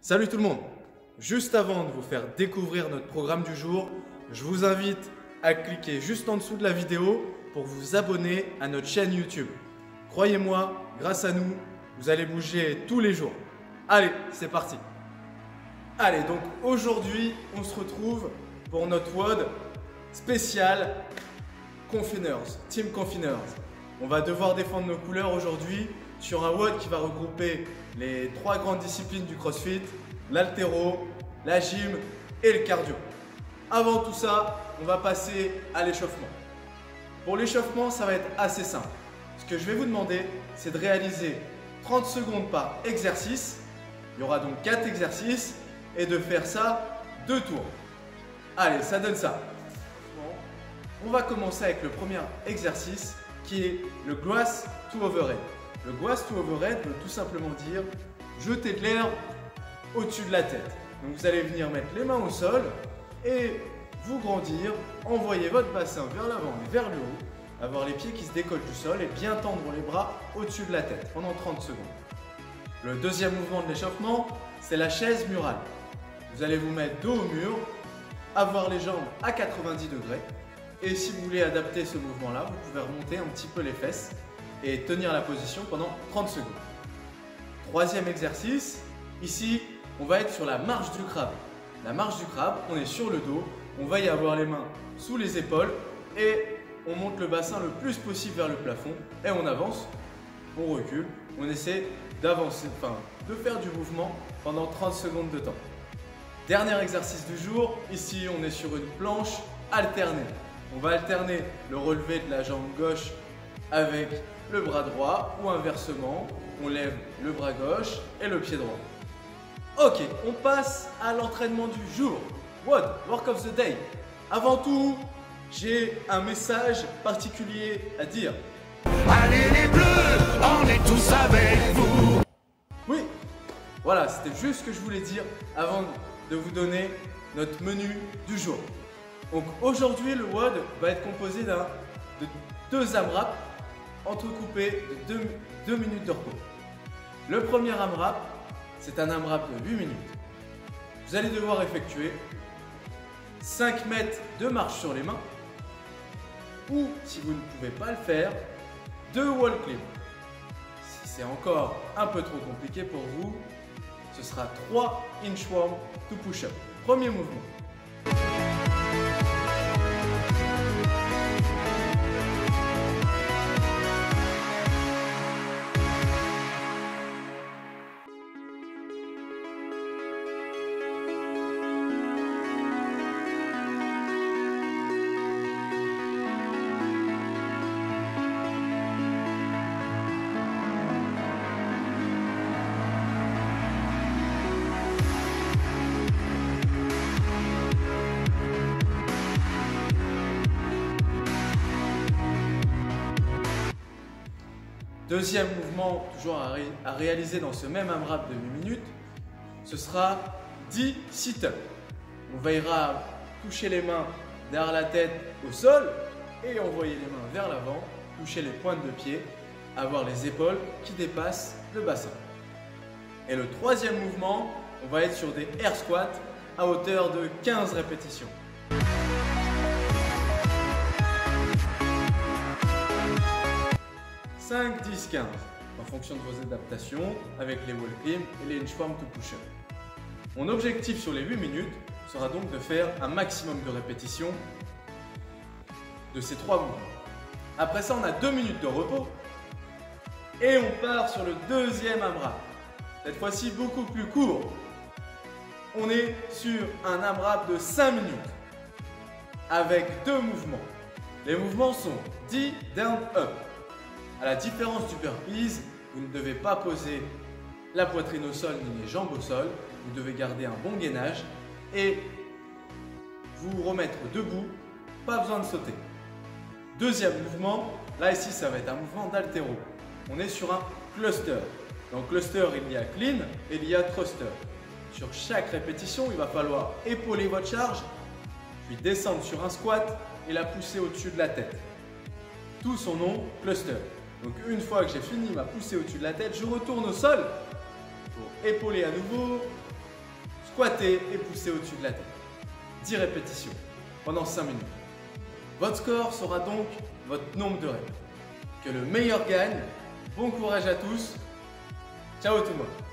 Salut tout le monde! Juste avant de vous faire découvrir notre programme du jour, je vous invite à cliquer juste en dessous de la vidéo pour vous abonner à notre chaîne YouTube. Croyez-moi, grâce à nous, vous allez bouger tous les jours. Allez, c'est parti! Allez, donc aujourd'hui, on se retrouve pour notre WOD spécial Confiners, Team Confiners. On va devoir défendre nos couleurs aujourd'hui sur un WOD qui va regrouper les trois grandes disciplines du CrossFit, l'haltéro, la gym et le cardio. Avant tout ça, on va passer à l'échauffement. Pour l'échauffement, ça va être assez simple. Ce que je vais vous demander, c'est de réaliser 30 secondes par exercice. Il y aura donc 4 exercices et de faire ça 2 tours. Allez, ça donne ça. On va commencer avec le premier exercice qui est le Grass to Overhead. Le Grass to Overhead veut tout simplement dire jeter de l'air au-dessus de la tête. Donc vous allez venir mettre les mains au sol et vous grandir, envoyer votre bassin vers l'avant et vers le haut, avoir les pieds qui se décollent du sol et bien tendre les bras au-dessus de la tête pendant 30 secondes. Le deuxième mouvement de l'échauffement, c'est la chaise murale. Vous allez vous mettre dos au mur, avoir les jambes à 90 degrés et si vous voulez adapter ce mouvement-là, vous pouvez remonter un petit peu les fesses et tenir la position pendant 30 secondes. Troisième exercice, ici on va être sur la marche du crabe. La marche du crabe, on est sur le dos, on va y avoir les mains sous les épaules et on monte le bassin le plus possible vers le plafond et on avance, on recule, on essaie d'avancer, de faire du mouvement pendant 30 secondes de temps. Dernier exercice du jour, ici on est sur une planche alternée. On va alterner le relevé de la jambe gauche avec le bras droit ou inversement, on lève le bras gauche et le pied droit. Ok, on passe à l'entraînement du jour. WOD, Work of the Day. Avant tout, j'ai un message particulier à dire. Allez les bleus, on est tous avec vous. Oui, voilà, c'était juste ce que je voulais dire avant de vous donner notre menu du jour. Donc aujourd'hui, le WOD va être composé de 2 AMRAP entrecoupés de 2 minutes de repos. Le premier AMRAP, c'est un AMRAP de 8 minutes. Vous allez devoir effectuer 5 mètres de marche sur les mains ou, si vous ne pouvez pas le faire, 2 wall climbs. Si c'est encore un peu trop compliqué pour vous, ce sera 3 inchworm to push-up. Premier mouvement. Deuxième mouvement, toujours à réaliser dans ce même AMRAP de 8 minutes, ce sera 10 sit-ups. On veillera toucher les mains derrière la tête au sol et envoyer les mains vers l'avant, toucher les pointes de pied, avoir les épaules qui dépassent le bassin. Et le troisième mouvement, on va être sur des air squats à hauteur de 15 répétitions. 5, 10, 15 en fonction de vos adaptations avec les wall climbs et les inchworm to push-up. Mon objectif sur les 8 minutes sera donc de faire un maximum de répétitions de ces 3 mouvements. Après ça, on a 2 minutes de repos et on part sur le deuxième AMRAP. Cette fois-ci beaucoup plus court. On est sur un AMRAP de 5 minutes avec 2 mouvements. Les mouvements sont 10 down up. À la différence du burpees, vous ne devez pas poser la poitrine au sol ni les jambes au sol. Vous devez garder un bon gainage et vous remettre debout, pas besoin de sauter. Deuxième mouvement, là ici ça va être un mouvement d'haltéro. On est sur un cluster. Dans cluster, il y a clean et il y a thruster. Sur chaque répétition, il va falloir épauler votre charge, puis descendre sur un squat et la pousser au-dessus de la tête. Tout son nom, cluster. Donc une fois que j'ai fini ma poussée au-dessus de la tête, je retourne au sol pour épauler à nouveau, squatter et pousser au-dessus de la tête. 10 répétitions pendant 5 minutes. Votre score sera donc votre nombre de reps. Que le meilleur gagne. Bon courage à tous. Ciao tout le monde.